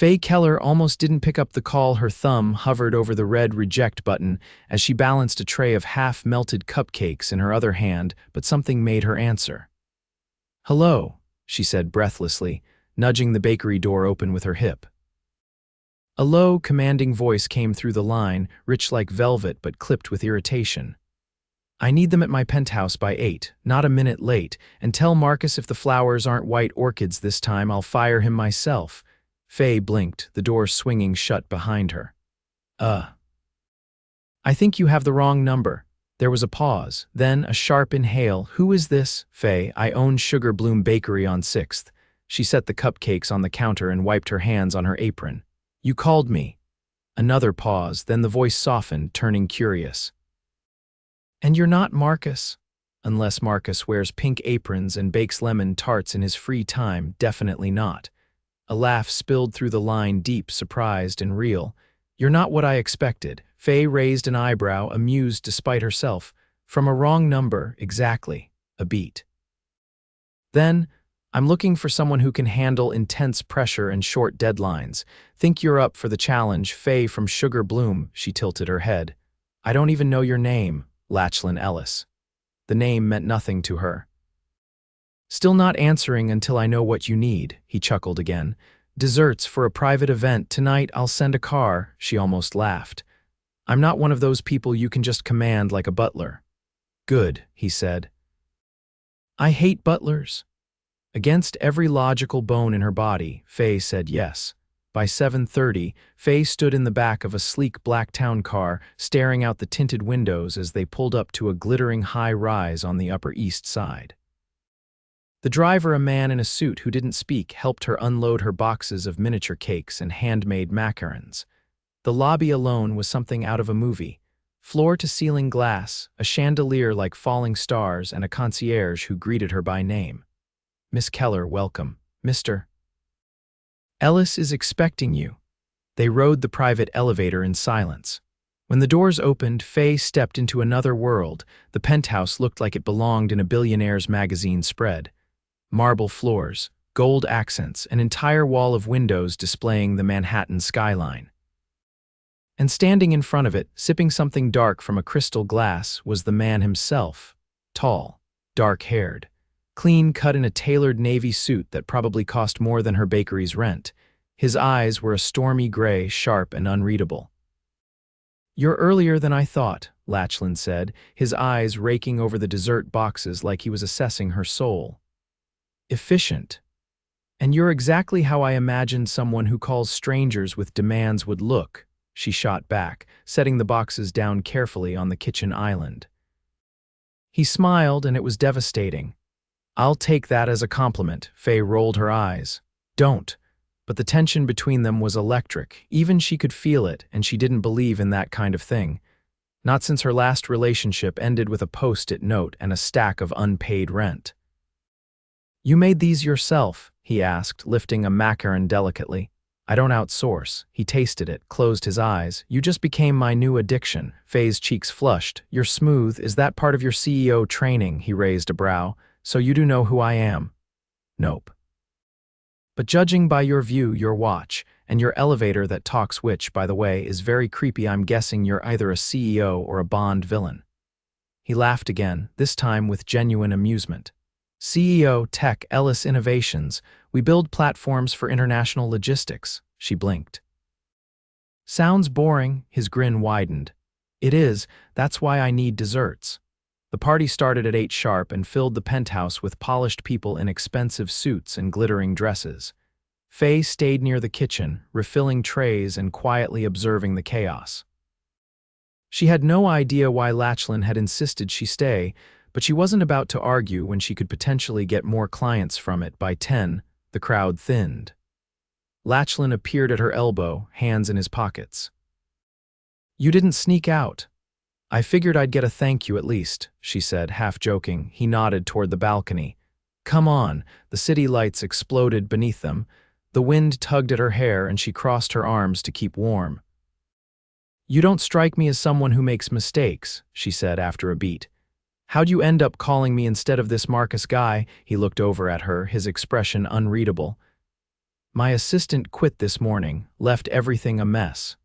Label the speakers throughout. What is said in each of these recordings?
Speaker 1: Faye Keller almost didn't pick up the call. Her thumb hovered over the red reject button as she balanced a tray of half-melted cupcakes in her other hand, but something made her answer. "Hello," she said breathlessly, nudging the bakery door open with her hip. A low, commanding voice came through the line, rich like velvet but clipped with irritation. "I need them at my penthouse by 8, not a minute late, and tell Marcus if the flowers aren't white orchids this time, I'll fire him myself." Faye blinked, the door swinging shut behind her. "I think you have the wrong number." There was a pause, then a sharp inhale. "Who is this?" "Faye, I own Sugar Bloom Bakery on 6th. She set the cupcakes on the counter and wiped her hands on her apron. "You called me." Another pause, then the voice softened, turning curious. "And you're not Marcus?" "Unless Marcus wears pink aprons and bakes lemon tarts in his free time, definitely not." A laugh spilled through the line, deep, surprised, and real. "You're not what I expected." Faye raised an eyebrow, amused despite herself. "From a wrong number, exactly. A beat." Then, "I'm looking for someone who can handle intense pressure and short deadlines. Think you're up for the challenge." "Faye from Sugar Bloom," she tilted her head. "I don't even know your name." "Lachlan Ellis." The name meant nothing to her. "Still not answering until I know what you need," he chuckled again. "Desserts for a private event tonight. I'll send a car." She almost laughed. "I'm not one of those people you can just command like a butler." "Good," he said. "I hate butlers." Against every logical bone in her body, Faye said yes. By 7:30, Faye stood in the back of a sleek black town car, staring out the tinted windows as they pulled up to a glittering high-rise on the Upper East Side. The driver, a man in a suit who didn't speak, helped her unload her boxes of miniature cakes and handmade macarons. The lobby alone was something out of a movie. Floor-to-ceiling glass, a chandelier like falling stars, and a concierge who greeted her by name. "Miss Keller, welcome. Mr. Ellis is expecting you." They rode the private elevator in silence. When the doors opened, Faye stepped into another world. The penthouse looked like it belonged in a billionaire's magazine spread. Marble floors, gold accents, an entire wall of windows displaying the Manhattan skyline. And standing in front of it, sipping something dark from a crystal glass, was the man himself. Tall, dark-haired, clean-cut in a tailored navy suit that probably cost more than her bakery's rent. His eyes were a stormy gray, sharp and unreadable. "You're earlier than I thought," Lachlan said, his eyes raking over the dessert boxes like he was assessing her soul. "Efficient. And you're exactly how I imagined someone who calls strangers with demands would look," she shot back, setting the boxes down carefully on the kitchen island. He smiled, and it was devastating. "I'll take that as a compliment." Faye rolled her eyes. "Don't." But the tension between them was electric. Even she could feel it, and she didn't believe in that kind of thing. Not since her last relationship ended with a post-it note and a stack of unpaid rent. "You made these yourself?" he asked, lifting a macaron delicately. "I don't outsource." He tasted it, closed his eyes. "You just became my new addiction." Faye's cheeks flushed. "You're smooth. Is that part of your CEO training?" He raised a brow. "So you do know who I am?" "Nope. But judging by your view, your watch, and your elevator that talks, which, by the way, is very creepy, I'm guessing you're either a CEO or a Bond villain." He laughed again, this time with genuine amusement. "CEO, Tech, Ellis Innovations. We build platforms for international logistics." She blinked. "Sounds boring." His grin widened. "It is. That's why I need desserts." The party started at 8 sharp and filled the penthouse with polished people in expensive suits and glittering dresses. Faye stayed near the kitchen, refilling trays and quietly observing the chaos. She had no idea why Lachlan had insisted she stay, but she wasn't about to argue when she could potentially get more clients from it. By 10, the crowd thinned. Lachlan appeared at her elbow, hands in his pockets. "You didn't sneak out." "I figured I'd get a thank you at least," she said, half joking. He nodded toward the balcony. "Come on." The city lights exploded beneath them. The wind tugged at her hair and she crossed her arms to keep warm. "You don't strike me as someone who makes mistakes," she said after a beat. "How'd you end up calling me instead of this Marcus guy?" He looked over at her, his expression unreadable. My assistant quit this morning, left everything a mess.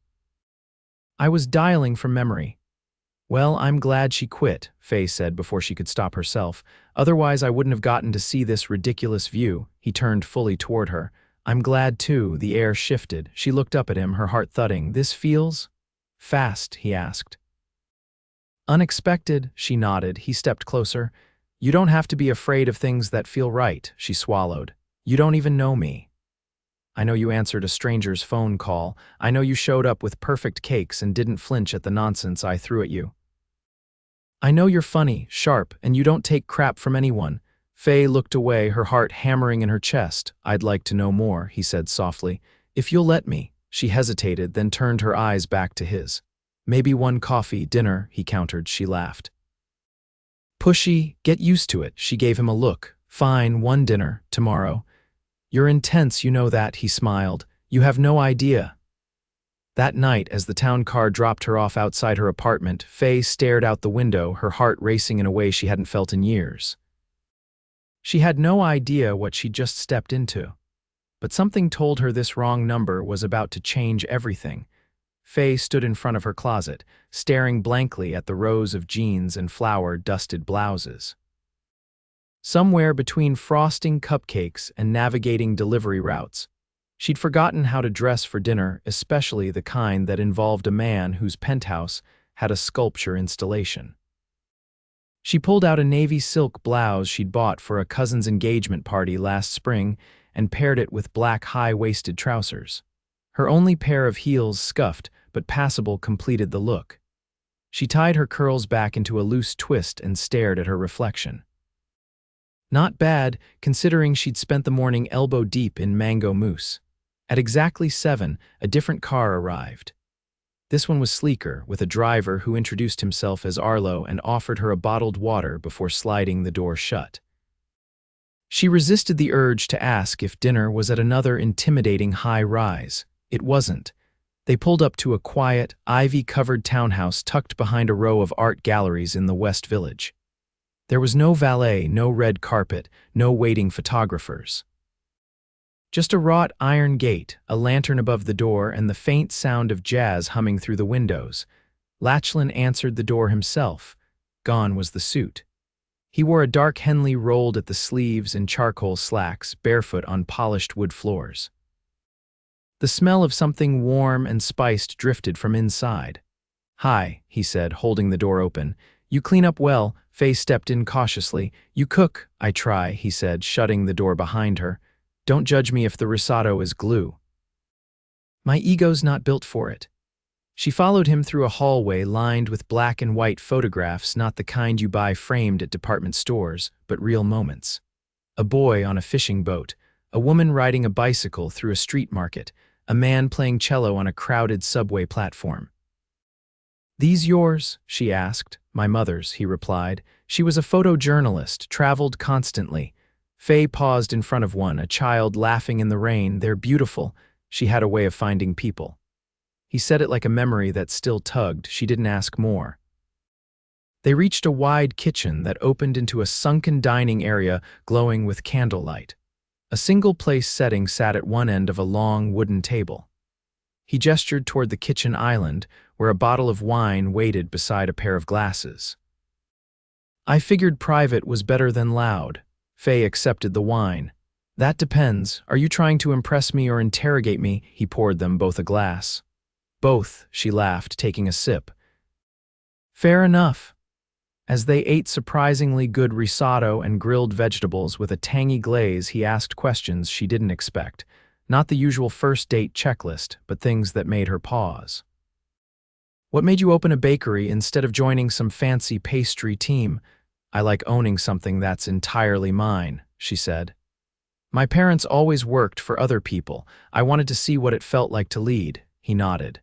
Speaker 1: I was dialing from memory. Well, I'm glad she quit, Faye said before she could stop herself. Otherwise, I wouldn't have gotten to see this ridiculous view. He turned fully toward her. I'm glad too. The air shifted. She looked up at him, her heart thudding. This feels fast, he asked. Unexpected, she nodded. He stepped closer. You don't have to be afraid of things that feel right, she swallowed. You don't even know me. I know you answered a stranger's phone call. I know you showed up with perfect cakes and didn't flinch at the nonsense I threw at you. I know you're funny, sharp, and you don't take crap from anyone. Faye looked away, her heart hammering in her chest. I'd like to know more, he said softly. If you'll let me. She hesitated, then turned her eyes back to his. Maybe one coffee, dinner, he countered. She laughed. Pushy, get used to it. She gave him a look. Fine, one dinner, tomorrow. You're intense, you know that, he smiled. You have no idea. That night, as the town car dropped her off outside her apartment, Faye stared out the window, her heart racing in a way she hadn't felt in years. She had no idea what she'd just stepped into. But something told her this wrong number was about to change everything. Faye stood in front of her closet, staring blankly at the rows of jeans and flour-dusted blouses. Somewhere between frosting cupcakes and navigating delivery routes, she'd forgotten how to dress for dinner, especially the kind that involved a man whose penthouse had a sculpture installation. She pulled out a navy silk blouse she'd bought for a cousin's engagement party last spring and paired it with black high-waisted trousers. Her only pair of heels, scuffed but passable, completed the look. She tied her curls back into a loose twist and stared at her reflection. Not bad, considering she'd spent the morning elbow-deep in mango mousse. At exactly 7, a different car arrived. This one was sleeker, with a driver who introduced himself as Arlo and offered her a bottled water before sliding the door shut. She resisted the urge to ask if dinner was at another intimidating high-rise. It wasn't. They pulled up to a quiet, ivy-covered townhouse tucked behind a row of art galleries in the West Village. There was no valet, no red carpet, no waiting photographers. Just a wrought iron gate, a lantern above the door, and the faint sound of jazz humming through the windows. Lachlan answered the door himself. Gone was the suit. He wore a dark Henley rolled at the sleeves and charcoal slacks, barefoot on polished wood floors. The smell of something warm and spiced drifted from inside. Hi, he said, holding the door open. You clean up well. Faye stepped in cautiously. You cook. I try, he said, shutting the door behind her. Don't judge me if the risotto is glue. My ego's not built for it. She followed him through a hallway lined with black and white photographs, not the kind you buy framed at department stores, but real moments. A boy on a fishing boat, a woman riding a bicycle through a street market, a man playing cello on a crowded subway platform. These yours? She asked. My mother's, he replied. She was a photojournalist, traveled constantly. Faye paused in front of one, a child laughing in the rain. They're beautiful. She had a way of finding people. He said it like a memory that still tugged. She didn't ask more. They reached a wide kitchen that opened into a sunken dining area glowing with candlelight. A single-place setting sat at one end of a long wooden table. He gestured toward the kitchen island, where a bottle of wine waited beside a pair of glasses. I figured private was better than loud. Faye accepted the wine. That depends. Are you trying to impress me or interrogate me? He poured them both a glass. Both, she laughed, taking a sip. Fair enough. As they ate surprisingly good risotto and grilled vegetables with a tangy glaze, he asked questions she didn't expect. Not the usual first date checklist, but things that made her pause. What made you open a bakery instead of joining some fancy pastry team? I like owning something that's entirely mine, she said. My parents always worked for other people. I wanted to see what it felt like to lead. He nodded.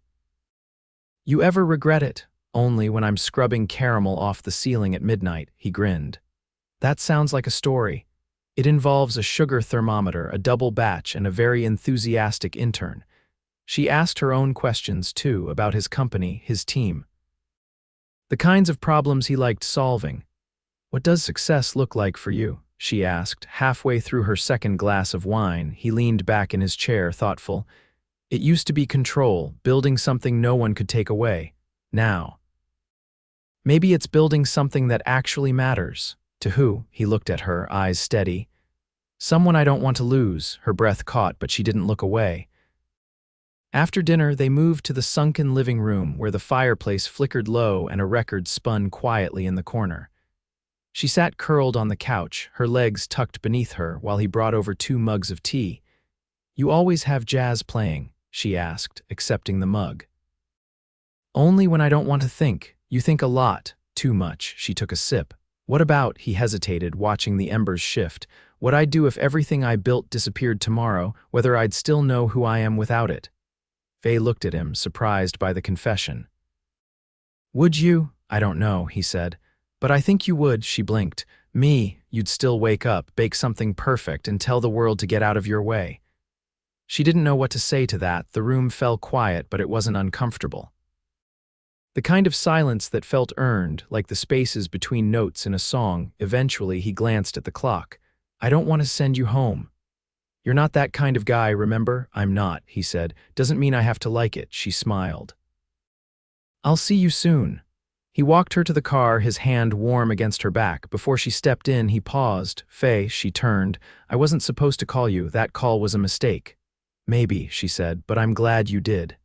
Speaker 1: You ever regret it? Only when I'm scrubbing caramel off the ceiling at midnight, he grinned. That sounds like a story. It involves a sugar thermometer, a double batch, and a very enthusiastic intern. She asked her own questions, too, about his company, his team. The kinds of problems he liked solving. What does success look like for you? she asked. Halfway through her second glass of wine, he leaned back in his chair, thoughtful. It used to be control, building something no one could take away. Now, maybe it's building something that actually matters. To who? He looked at her, eyes steady. Someone I don't want to lose. Her breath caught, but she didn't look away. After dinner, they moved to the sunken living room where the fireplace flickered low and a record spun quietly in the corner. She sat curled on the couch, her legs tucked beneath her, while he brought over 2 mugs of tea. You always have jazz playing, she asked, accepting the mug. Only when I don't want to think. You think a lot. Too much. She took a sip. What about, he hesitated, watching the embers shift, what I'd do if everything I built disappeared tomorrow, whether I'd still know who I am without it? Faye looked at him, surprised by the confession. Would you? I don't know, he said. But I think you would, she blinked. Me, you'd still wake up, bake something perfect, and tell the world to get out of your way. She didn't know what to say to that. The room fell quiet, but it wasn't uncomfortable. The kind of silence that felt earned, like the spaces between notes in a song. Eventually, he glanced at the clock. I don't want to send you home. You're not that kind of guy, remember? I'm not, he said. Doesn't mean I have to like it, she smiled. I'll see you soon. He walked her to the car, his hand warm against her back. Before she stepped in, he paused. Faye, she turned. I wasn't supposed to call you. That call was a mistake. Maybe, she said, but I'm glad you did.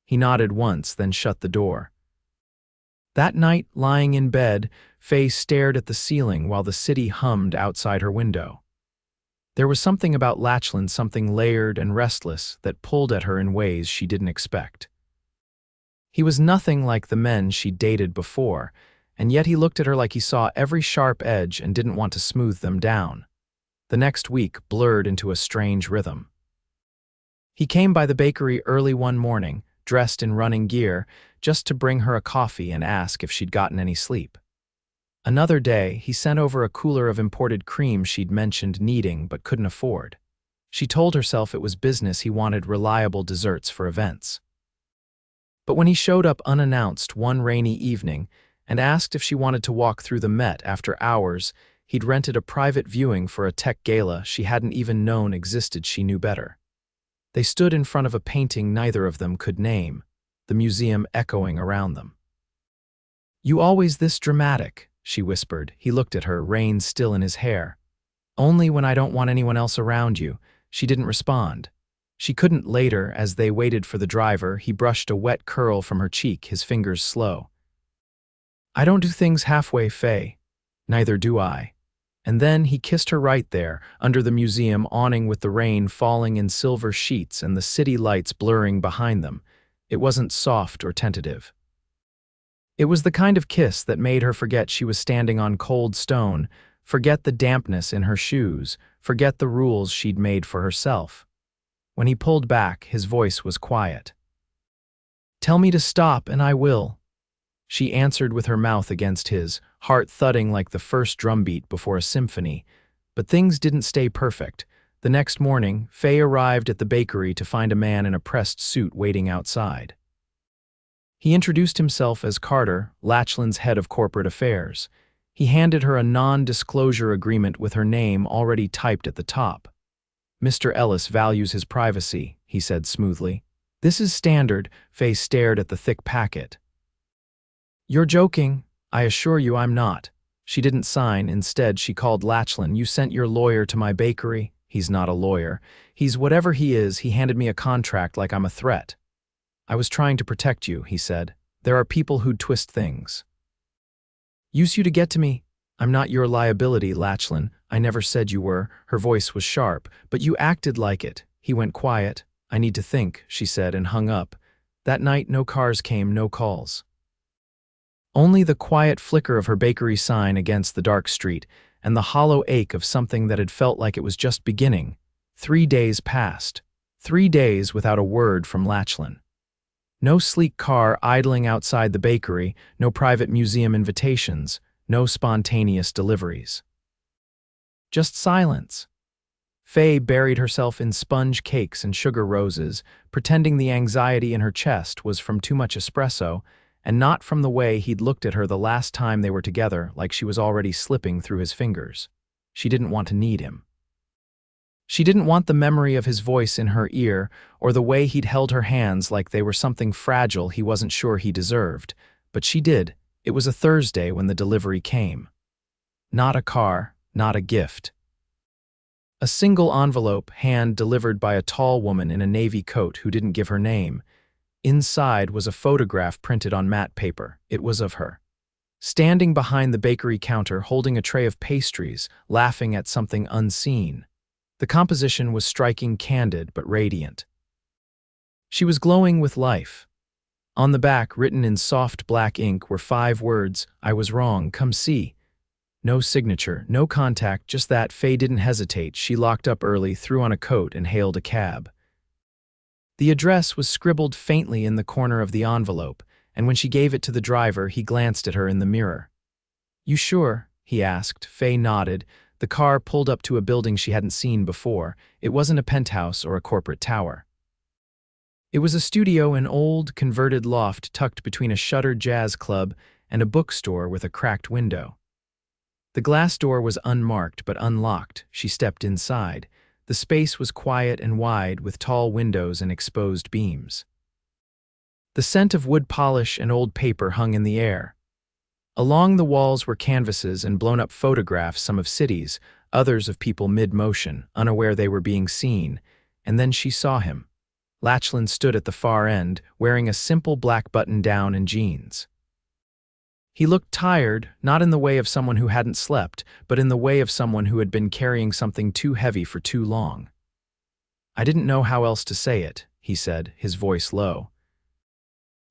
Speaker 1: He nodded once, then shut the door. That night, lying in bed, Faye stared at the ceiling while the city hummed outside her window. There was something about Lachlan, something layered and restless, that pulled at her in ways she didn't expect. He was nothing like the men she'd dated before, and yet he looked at her like he saw every sharp edge and didn't want to smooth them down. The next week blurred into a strange rhythm. He came by the bakery early one morning, dressed in running gear, just to bring her a coffee and ask if she'd gotten any sleep. Another day, he sent over a cooler of imported cream she'd mentioned needing but couldn't afford. She told herself it was business. He wanted reliable desserts for events. But when he showed up unannounced one rainy evening and asked if she wanted to walk through the Met after hours, he'd rented a private viewing for a tech gala she hadn't even known existed. She knew better. They stood in front of a painting neither of them could name, the museum echoing around them. You always this dramatic, she whispered. He looked at her, reins still in his hair. Only when I don't want anyone else around you. She didn't respond. She couldn't. Later, as they waited for the driver, he brushed a wet curl from her cheek, his fingers slow. I don't do things halfway, Faye. Neither do I. And then he kissed her right there, under the museum awning with the rain falling in silver sheets and the city lights blurring behind them. It wasn't soft or tentative. It was the kind of kiss that made her forget she was standing on cold stone, forget the dampness in her shoes, forget the rules she'd made for herself. When he pulled back, his voice was quiet. Tell me to stop and I will. She answered with her mouth against his, heart thudding like the first drumbeat before a symphony. But things didn't stay perfect. The next morning, Faye arrived at the bakery to find a man in a pressed suit waiting outside. He introduced himself as Carter, Lachlan's head of corporate affairs. He handed her a non-disclosure agreement with her name already typed at the top. Mr. Ellis values his privacy, he said smoothly. This is standard. Faye stared at the thick packet. You're joking. I assure you I'm not. She didn't sign. Instead, she called Lachlan. You sent your lawyer to my bakery. He's not a lawyer. He's whatever he is. He handed me a contract like I'm a threat. I was trying to protect you, he said. There are people who'd twist things. Use you to get to me. I'm not your liability, Lachlan. I never said you were. Her voice was sharp, but you acted like it. He went quiet. I need to think, she said, and hung up. That night, no cars came, no calls. Only the quiet flicker of her bakery sign against the dark street, and the hollow ache of something that had felt like it was just beginning. 3 days passed. 3 days without a word from Lachlan. No sleek car idling outside the bakery, no private museum invitations, no spontaneous deliveries. Just silence. Faye buried herself in sponge cakes and sugar roses, pretending the anxiety in her chest was from too much espresso, and not from the way he'd looked at her the last time they were together, like she was already slipping through his fingers. She didn't want to need him. She didn't want the memory of his voice in her ear or the way he'd held her hands like they were something fragile he wasn't sure he deserved. But she did. It was a Thursday when the delivery came. Not a car, not a gift. A single envelope, hand-delivered by a tall woman in a navy coat who didn't give her name. Inside was a photograph printed on matte paper. It was of her, standing behind the bakery counter holding a tray of pastries, laughing at something unseen. The composition was striking, candid, but radiant. She was glowing with life. On the back, written in soft black ink, were 5 words, "I was wrong, come see." No signature, no contact, just that. Faye didn't hesitate. She locked up early, threw on a coat, and hailed a cab. The address was scribbled faintly in the corner of the envelope, and when she gave it to the driver, he glanced at her in the mirror. "You sure?" he asked. Faye nodded. The car pulled up to a building she hadn't seen before. It wasn't a penthouse or a corporate tower. It was a studio, an old, converted loft tucked between a shuttered jazz club and a bookstore with a cracked window. The glass door was unmarked but unlocked. She stepped inside. The space was quiet and wide, with tall windows and exposed beams. The scent of wood polish and old paper hung in the air. Along the walls were canvases and blown-up photographs, some of cities, others of people mid-motion, unaware they were being seen. And then she saw him. Lachlan stood at the far end, wearing a simple black button-down and jeans. He looked tired, not in the way of someone who hadn't slept, but in the way of someone who had been carrying something too heavy for too long. "I didn't know how else to say it," he said, his voice low.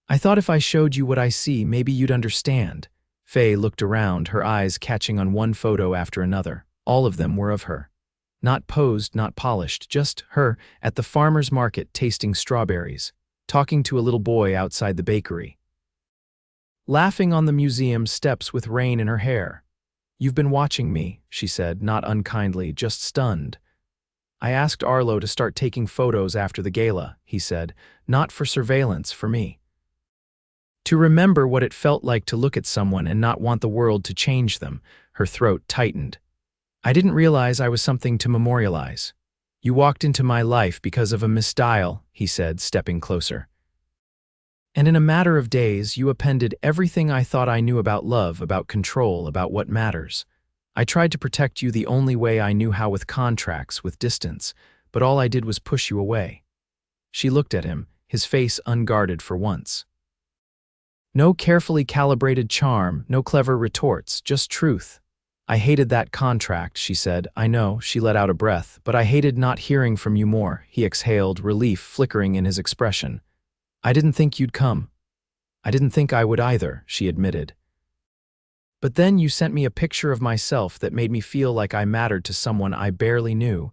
Speaker 1: "I thought if I showed you what I see, maybe you'd understand." Faye looked around, her eyes catching on one photo after another. All of them were of her. Not posed, not polished, just her, at the farmer's market tasting strawberries, talking to a little boy outside the bakery, laughing on the museum steps with rain in her hair. "You've been watching me," she said, not unkindly, just stunned. "I asked Arlo to start taking photos after the gala," he said, "not for surveillance, for me. To remember what it felt like to look at someone and not want the world to change them." Her throat tightened. "I didn't realize I was something to memorialize. You walked into my life because of a misdial," he said, stepping closer. "And in a matter of days, you appended everything I thought I knew about love, about control, about what matters. I tried to protect you the only way I knew how, with contracts, with distance, but all I did was push you away." She looked at him, his face unguarded for once. No carefully calibrated charm, no clever retorts, just truth. "I hated that contract," she said. "I know," she let out a breath, "but I hated not hearing from you more." He exhaled, relief flickering in his expression. "I didn't think you'd come." "I didn't think I would either," she admitted. "But then you sent me a picture of myself that made me feel like I mattered to someone I barely knew,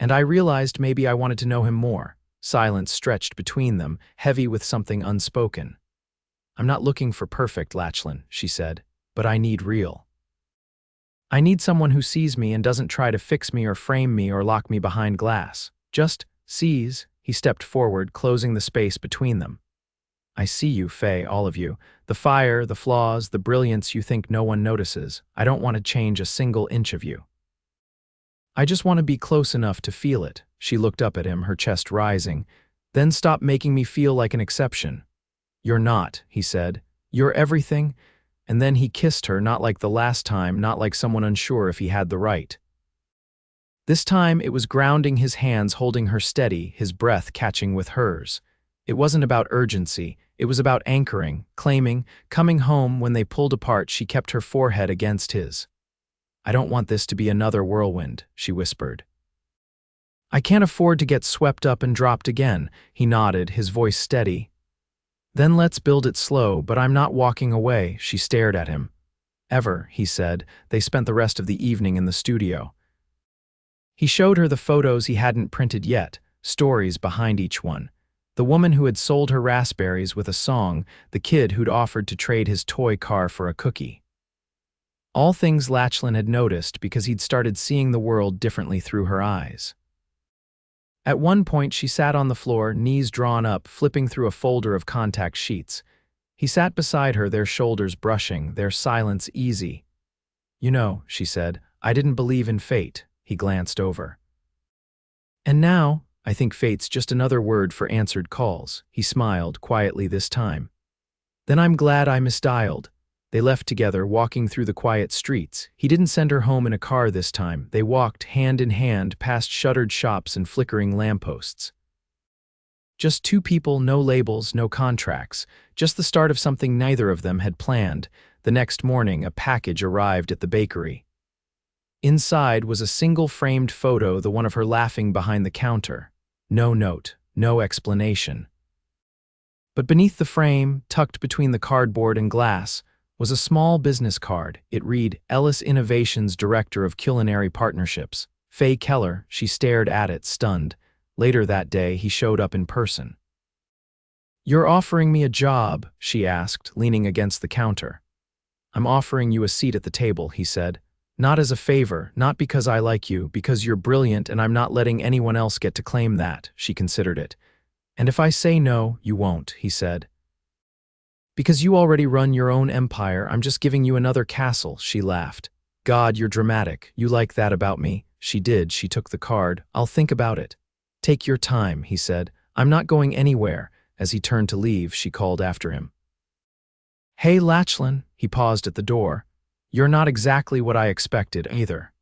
Speaker 1: and I realized maybe I wanted to know him more." Silence stretched between them, heavy with something unspoken. "I'm not looking for perfect, Lachlan," she said, "but I need real. I need someone who sees me and doesn't try to fix me or frame me or lock me behind glass. Just sees." He stepped forward, closing the space between them. "I see you, Faye, all of you. The fire, the flaws, the brilliance you think no one notices. I don't want to change a single inch of you. I just want to be close enough to feel it." She looked up at him, her chest rising. "Then stop making me feel like an exception." "You're not," he said. "You're everything." And then he kissed her, not like the last time, not like someone unsure if he had the right. This time it was grounding, his hands holding her steady, his breath catching with hers. It wasn't about urgency, it was about anchoring, claiming, coming home. When they pulled apart, she kept her forehead against his. "I don't want this to be another whirlwind," she whispered. "I can't afford to get swept up and dropped again." He nodded, his voice steady. "Then let's build it slow, but I'm not walking away." She stared at him. "Ever," he said. They spent the rest of the evening in the studio. He showed her the photos he hadn't printed yet, stories behind each one. The woman who had sold her raspberries with a song, the kid who'd offered to trade his toy car for a cookie. All things Lachlan had noticed because he'd started seeing the world differently through her eyes. At one point she sat on the floor, knees drawn up, flipping through a folder of contact sheets. He sat beside her, their shoulders brushing, their silence easy. "You know," she said, I didn't believe in fate. He glanced over. And now, I think fate's just another word for answered calls. He smiled, quietly this time. Then I'm glad I misdialed. They left together, walking through the quiet streets. He didn't send her home in a car this time. They walked, hand in hand, past shuttered shops and flickering lampposts. Just two people, no labels, no contracts. Just the start of something neither of them had planned. The next morning, a package arrived at the bakery. Inside was a single framed photo, the one of her laughing behind the counter. No note, no explanation. But beneath the frame, tucked between the cardboard and glass, was a small business card. It read, Ellis Innovations Director of Culinary Partnerships. Faye Keller. She stared at it, stunned. Later that day, he showed up in person. You're offering me a job, she asked, leaning against the counter. I'm offering you a seat at the table, he said. Not as a favor, not because I like you, because you're brilliant and I'm not letting anyone else get to claim that, she considered it. And if I say no, you won't, he said. Because you already run your own empire, I'm just giving you another castle, she laughed. God, you're dramatic. You like that about me. She did. She took the card. I'll think about it. Take your time, he said. I'm not going anywhere. As he turned to leave, she called after him. Hey, Lachlan, he paused at the door. You're not exactly what I expected either.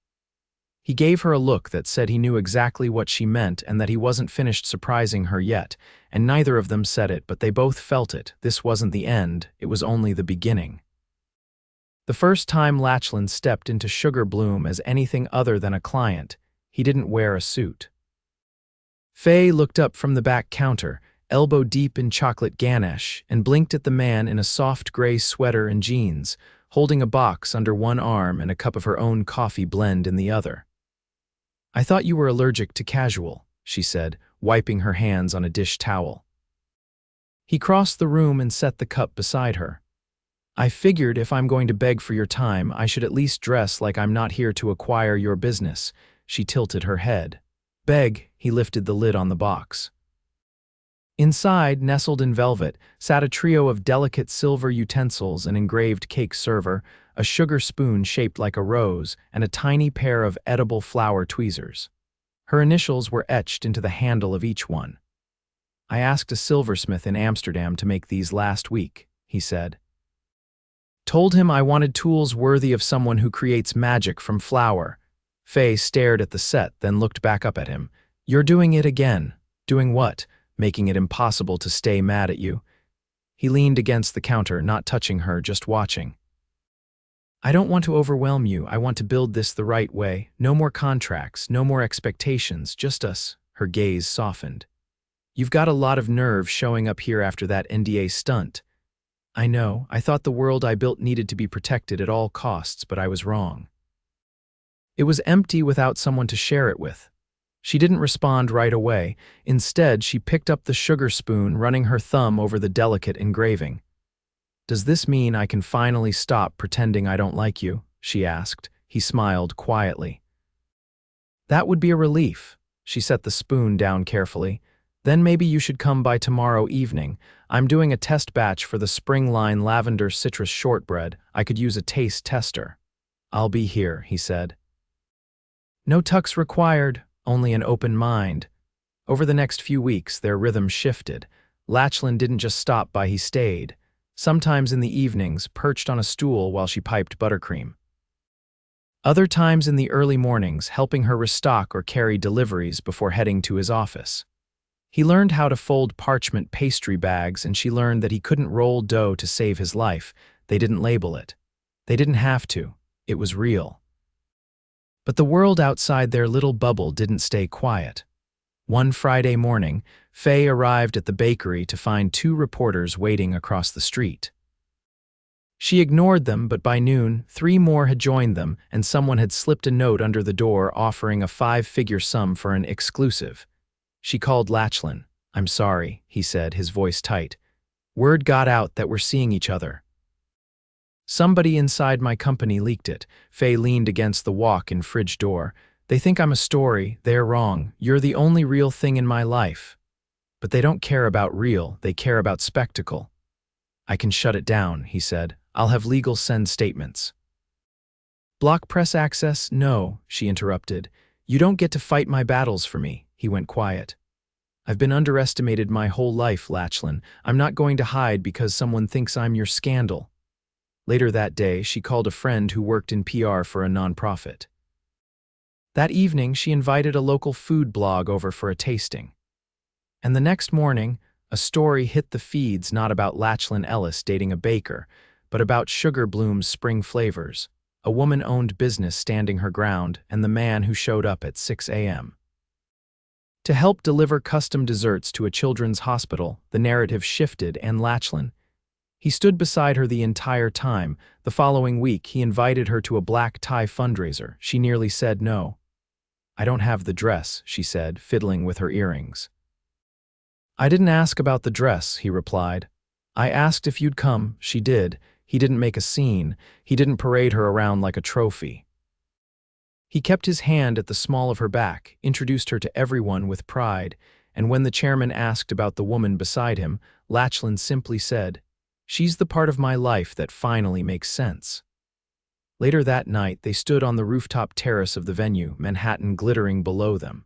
Speaker 1: He gave her a look that said he knew exactly what she meant and that he wasn't finished surprising her yet, and neither of them said it, but they both felt it. This wasn't the end, it was only the beginning. The first time Lachlan stepped into Sugar Bloom as anything other than a client, he didn't wear a suit. Faye looked up from the back counter, elbow deep in chocolate ganache, and blinked at the man in a soft gray sweater and jeans, holding a box under one arm and a cup of her own coffee blend in the other. I thought you were allergic to casual, she said, wiping her hands on a dish towel. He crossed the room and set the cup beside her. I figured if I'm going to beg for your time, I should at least dress like I'm not here to acquire your business. She tilted her head. Beg, he lifted the lid on the box. Inside, nestled in velvet, sat a trio of delicate silver utensils, an engraved cake server, a sugar spoon shaped like a rose, and a tiny pair of edible flower tweezers. Her initials were etched into the handle of each one. I asked a silversmith in Amsterdam to make these last week, he said. Told him I wanted tools worthy of someone who creates magic from flour. Faye stared at the set, then looked back up at him. You're doing it again. Doing what? Making it impossible to stay mad at you. He leaned against the counter, not touching her, just watching. I don't want to overwhelm you. I want to build this the right way. No more contracts, no more expectations, just us. Her gaze softened. You've got a lot of nerve showing up here after that NDA stunt. I know, I thought the world I built needed to be protected at all costs, but I was wrong. It was empty without someone to share it with. She didn't respond right away. Instead, she picked up the sugar spoon, running her thumb over the delicate engraving. Does this mean I can finally stop pretending I don't like you? She asked. He smiled quietly. That would be a relief. She set the spoon down carefully. Then maybe you should come by tomorrow evening. I'm doing a test batch for the spring line lavender citrus shortbread. I could use a taste tester. I'll be here, he said. No tux required, only an open mind. Over the next few weeks, their rhythm shifted. Lachlan didn't just stop by, he stayed. Sometimes in the evenings, perched on a stool while she piped buttercream. Other times in the early mornings, helping her restock or carry deliveries before heading to his office. He learned how to fold parchment pastry bags, and she learned that he couldn't roll dough to save his life. They didn't label it. They didn't have to. It was real. But the world outside their little bubble didn't stay quiet. One Friday morning, Faye arrived at the bakery to find two reporters waiting across the street. She ignored them, but by noon, 3 more had joined them, and someone had slipped a note under the door offering a 5-figure sum for an exclusive. She called Lachlan. I'm sorry, he said, his voice tight. Word got out that we're seeing each other. Somebody inside my company leaked it. Faye leaned against the walk-in fridge door. They think I'm a story. They're wrong. You're the only real thing in my life. But they don't care about real. They care about spectacle. I can shut it down, he said. I'll have legal send statements. Block press access? No, she interrupted. You don't get to fight my battles for me. He went quiet. I've been underestimated my whole life, Lachlan. I'm not going to hide because someone thinks I'm your scandal. Later that day, she called a friend who worked in PR for a nonprofit. That evening, she invited a local food blog over for a tasting. And the next morning, a story hit the feeds not about Lachlan Ellis dating a baker, but about Sugar Bloom's spring flavors, a woman-owned business standing her ground, and the man who showed up at 6 a.m. To help deliver custom desserts to a children's hospital, the narrative shifted, and Lachlan. He stood beside her the entire time. The following week, he invited her to a black tie fundraiser. She nearly said no. I don't have the dress, she said, fiddling with her earrings. I didn't ask about the dress, he replied. I asked if you'd come. She did. He didn't make a scene. He didn't parade her around like a trophy. He kept his hand at the small of her back, introduced her to everyone with pride, and when the chairman asked about the woman beside him, Lachlan simply said, "She's the part of my life that finally makes sense." Later that night, they stood on the rooftop terrace of the venue, Manhattan glittering below them.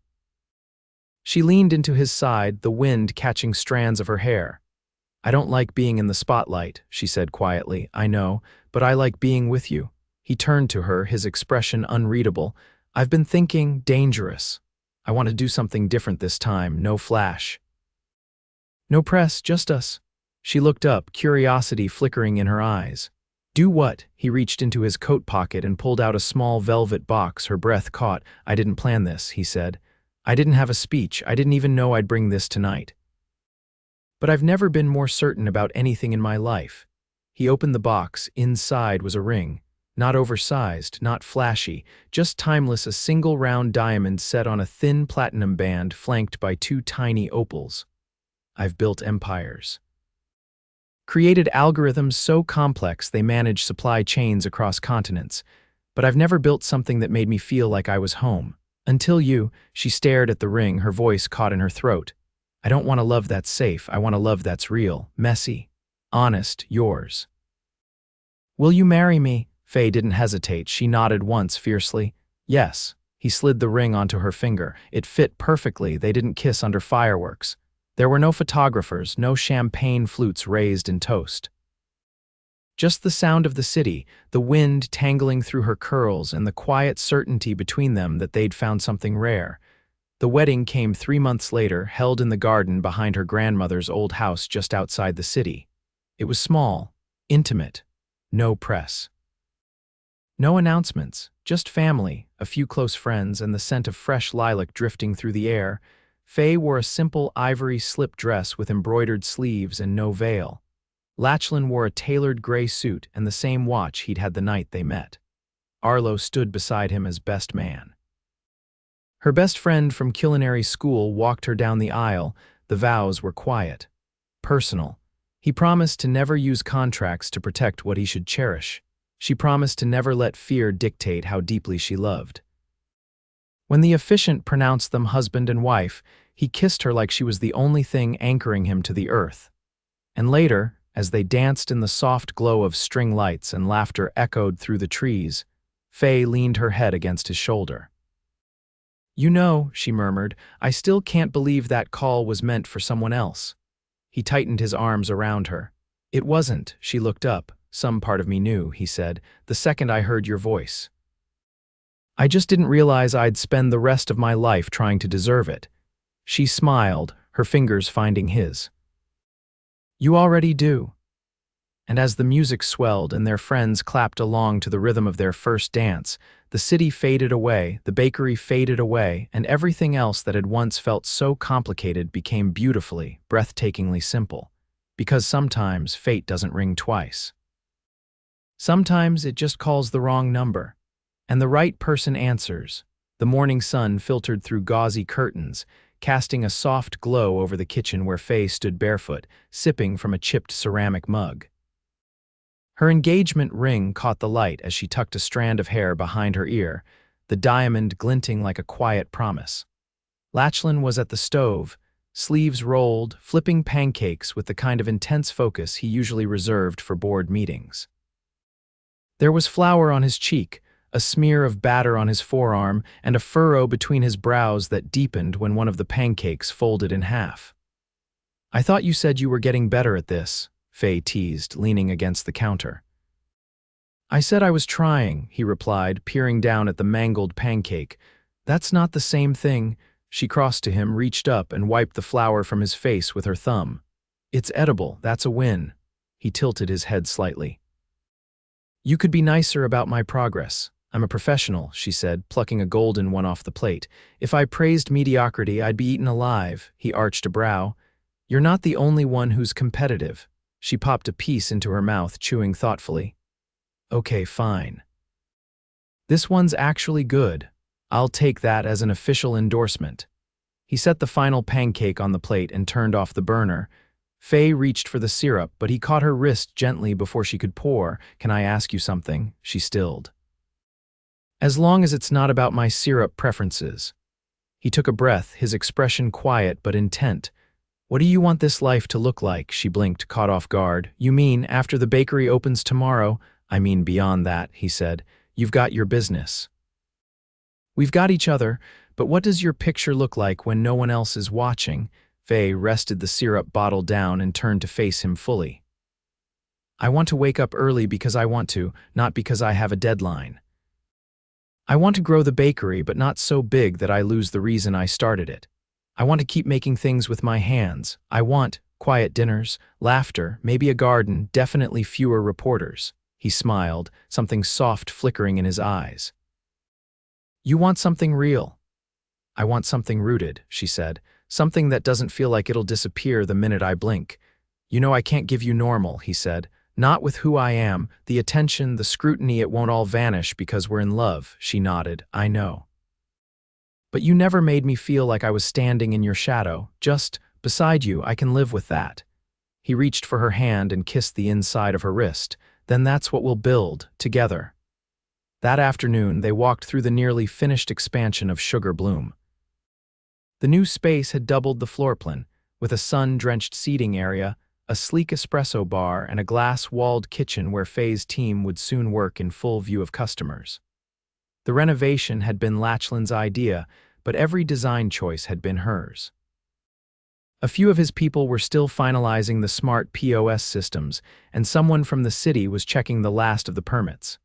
Speaker 1: She leaned into his side, the wind catching strands of her hair. I don't like being in the spotlight, she said quietly. I know, but I like being with you. He turned to her, his expression unreadable. I've been thinking dangerous. I want to do something different this time, no flash. No press, just us. She looked up, curiosity flickering in her eyes. Do what? He reached into his coat pocket and pulled out a small velvet box. Her breath caught. I didn't plan this, he said. I didn't have a speech. I didn't even know I'd bring this tonight. But I've never been more certain about anything in my life. He opened the box. Inside was a ring. Not oversized, not flashy, just timeless, a single round diamond set on a thin platinum band flanked by two tiny opals. I've built empires. Created algorithms so complex they manage supply chains across continents. But I've never built something that made me feel like I was home. Until you, she stared at the ring, her voice caught in her throat. I don't want a love that's safe. I want a love that's real, messy, honest, yours. Will you marry me? Faye didn't hesitate. She nodded once fiercely. Yes. He slid the ring onto her finger. It fit perfectly. They didn't kiss under fireworks. There were no photographers, no champagne flutes raised in toast. Just the sound of the city, the wind tangling through her curls, and the quiet certainty between them that they'd found something rare. The wedding came 3 months later, held in the garden behind her grandmother's old house just outside the city. It was small, intimate, no press. No announcements, just family, a few close friends, and the scent of fresh lilac drifting through the air. Faye wore a simple ivory slip dress with embroidered sleeves and no veil. Lachlan wore a tailored gray suit and the same watch he'd had the night they met. Arlo stood beside him as best man. Her best friend from culinary school walked her down the aisle. The vows were quiet, personal. He promised to never use contracts to protect what he should cherish. She promised to never let fear dictate how deeply she loved. When the officiant pronounced them husband and wife, he kissed her like she was the only thing anchoring him to the earth. And later, as they danced in the soft glow of string lights and laughter echoed through the trees, Faye leaned her head against his shoulder. You know, she murmured, I still can't believe that call was meant for someone else. He tightened his arms around her. It wasn't, she looked up. Some part of me knew, he said, the second I heard your voice. I just didn't realize I'd spend the rest of my life trying to deserve it. She smiled, her fingers finding his. You already do. And as the music swelled and their friends clapped along to the rhythm of their first dance, the city faded away, the bakery faded away, and everything else that had once felt so complicated became beautifully, breathtakingly simple. Because sometimes fate doesn't ring twice. Sometimes it just calls the wrong number. And the right person answers. The morning sun filtered through gauzy curtains, casting a soft glow over the kitchen where Faye stood barefoot, sipping from a chipped ceramic mug. Her engagement ring caught the light as she tucked a strand of hair behind her ear, the diamond glinting like a quiet promise. Lachlan was at the stove, sleeves rolled, flipping pancakes with the kind of intense focus he usually reserved for board meetings. There was flour on his cheek, a smear of batter on his forearm, and a furrow between his brows that deepened when one of the pancakes folded in half. "I thought you said you were getting better at this," Faye teased, leaning against the counter. "I said I was trying," he replied, peering down at the mangled pancake. "That's not the same thing." She crossed to him, reached up, and wiped the flour from his face with her thumb. "It's edible, that's a win." He tilted his head slightly. "You could be nicer about my progress. I'm a professional," she said, plucking a golden one off the plate. "If I praised mediocrity, I'd be eaten alive." He arched a brow. "You're not the only one who's competitive." She popped a piece into her mouth, chewing thoughtfully. "Okay, fine. This one's actually good. I'll take that as an official endorsement." He set the final pancake on the plate and turned off the burner. Faye reached for the syrup, but he caught her wrist gently before she could pour. "Can I ask you something?" She stilled. "As long as it's not about my syrup preferences." He took a breath, his expression quiet but intent. "What do you want this life to look like?" She blinked, caught off guard. "You mean after the bakery opens tomorrow?" "I mean beyond that," he said. "You've got your business. We've got each other, but what does your picture look like when no one else is watching?" Faye rested the syrup bottle down and turned to face him fully. "I want to wake up early because I want to, not because I have a deadline. I want to grow the bakery, but not so big that I lose the reason I started it. I want to keep making things with my hands. I want quiet dinners, laughter, maybe a garden, definitely fewer reporters." He smiled, something soft flickering in his eyes. "You want something real." "I want something rooted," she said. "Something that doesn't feel like it'll disappear the minute I blink." "You know I can't give you normal," he said. "Not with who I am. The attention, the scrutiny, it won't all vanish because we're in love." She nodded. "I know. But you never made me feel like I was standing in your shadow. Just beside you, I can live with that." He reached for her hand and kissed the inside of her wrist. "Then that's what we'll build, together." That afternoon, they walked through the nearly finished expansion of Sugar Bloom. The new space had doubled the floor plan, with a sun-drenched seating area, a sleek espresso bar, and a glass-walled kitchen where Faye's team would soon work in full view of customers. The renovation had been Lachlan's idea, but every design choice had been hers. A few of his people were still finalizing the smart POS systems, and someone from the city was checking the last of the permits.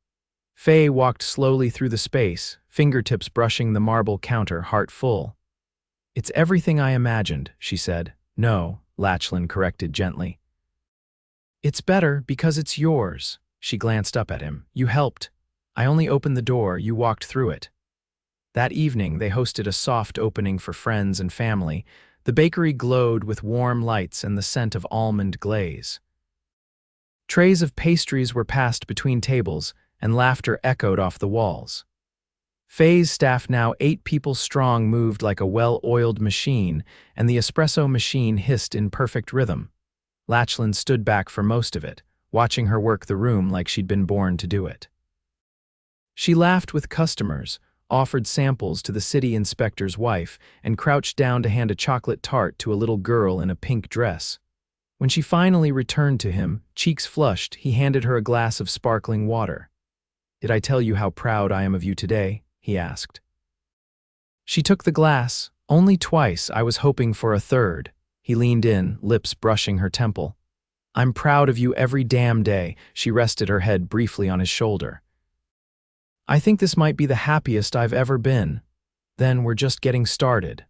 Speaker 1: Faye walked slowly through the space, fingertips brushing the marble counter, heart full. "It's everything I imagined," she said. "No," Lachlan corrected gently. "It's better because it's yours." She glanced up at him. "You helped. I only opened the door, you walked through it." That evening, they hosted a soft opening for friends and family. The bakery glowed with warm lights and the scent of almond glaze. Trays of pastries were passed between tables, and laughter echoed off the walls. Faye's staff, now 8 people strong, moved like a well-oiled machine, and the espresso machine hissed in perfect rhythm. Lachlan stood back for most of it, watching her work the room like she'd been born to do it. She laughed with customers, offered samples to the city inspector's wife, and crouched down to hand a chocolate tart to a little girl in a pink dress. When she finally returned to him, cheeks flushed, he handed her a glass of sparkling water. "Did I tell you how proud I am of you today?" he asked. She took the glass. "Only twice, I was hoping for a third." He leaned in, lips brushing her temple. "I'm proud of you every damn day." She rested her head briefly on his shoulder. "I think this might be the happiest I've ever been." "Then we're just getting started."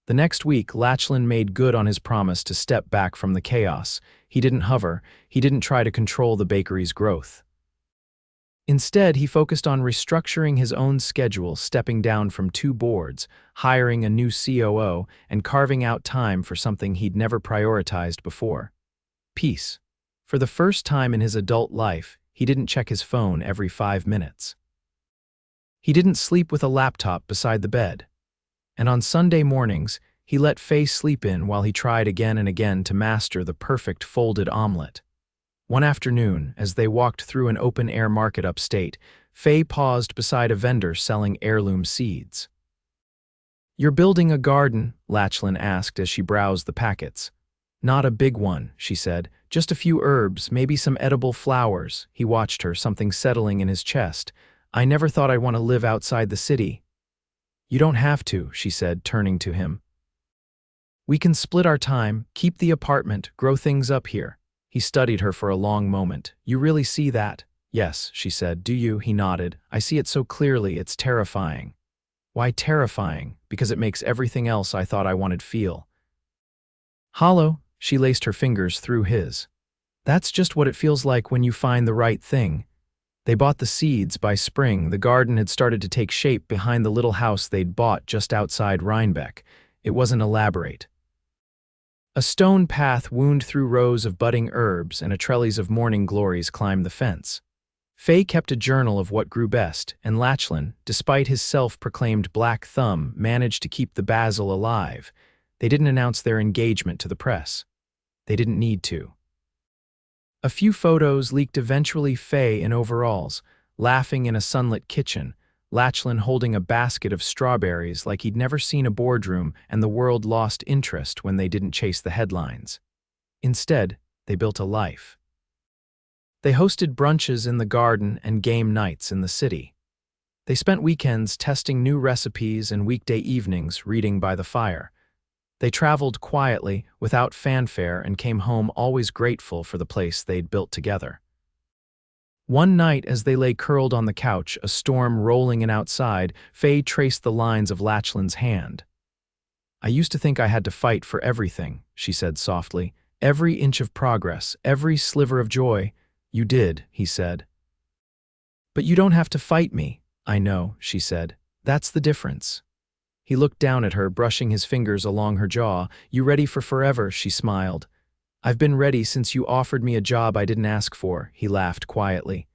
Speaker 1: The next week, Lachlan made good on his promise to step back from the chaos. He didn't hover. He didn't try to control the bakery's growth. Instead, he focused on restructuring his own schedule, stepping down from 2 boards, hiring a new COO, and carving out time for something he'd never prioritized before: peace. For the first time in his adult life, he didn't check his phone every 5 minutes. He didn't sleep with a laptop beside the bed. And on Sunday mornings, he let Faye sleep in while he tried again and again to master the perfect folded omelet. One afternoon, as they walked through an open-air market upstate, Faye paused beside a vendor selling heirloom seeds. "You're building a garden?" Lachlan asked as she browsed the packets. "Not a big one," she said. "Just a few herbs, maybe some edible flowers." He watched her, something settling in his chest. I never thought I'd want to live outside the city. You don't have to, she said, turning to him. We can split our time, keep the apartment, grow things up here. He studied her for a long moment. You really see that? Yes, she said. Do you? He nodded. I see it so clearly, it's terrifying. Why terrifying? Because it makes everything else I thought I wanted feel hollow. She laced her fingers through his. That's just what it feels like when you find the right thing. They bought the seeds by spring. The garden had started to take shape behind the little house they'd bought just outside Rhinebeck. It wasn't elaborate. A stone path wound through rows of budding herbs, and a trellis of morning glories climbed the fence. Faye kept a journal of what grew best, and Lachlan, despite his self-proclaimed black thumb, managed to keep the basil alive. They didn't announce their engagement to the press. They didn't need to. A few photos leaked eventually. Faye in overalls, laughing in a sunlit kitchen, Lachlan holding a basket of strawberries like he'd never seen a boardroom, and the world lost interest when they didn't chase the headlines. Instead, they built a life. They hosted brunches in the garden and game nights in the city. They spent weekends testing new recipes and weekday evenings reading by the fire. They traveled quietly, without fanfare, and came home always grateful for the place they'd built together. One night, as they lay curled on the couch, a storm rolling in outside, Faye traced the lines of Lachlan's hand. I used to think I had to fight for everything, she said softly. Every inch of progress, every sliver of joy. You did, he said. But you don't have to fight me. I know, she said. That's the difference. He looked down at her, brushing his fingers along her jaw. You ready for forever? She smiled. I've been ready since you offered me a job I didn't ask for, he laughed quietly.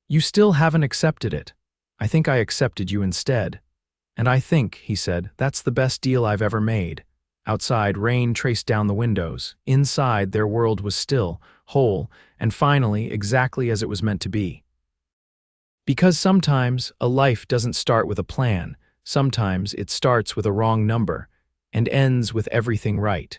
Speaker 1: You still haven't accepted it. I think I accepted you instead. And I think, he said, that's the best deal I've ever made. Outside, rain traced down the windows. Inside, their world was still, whole, and finally exactly as it was meant to be. Because sometimes a life doesn't start with a plan. Sometimes it starts with a wrong number and ends with everything right.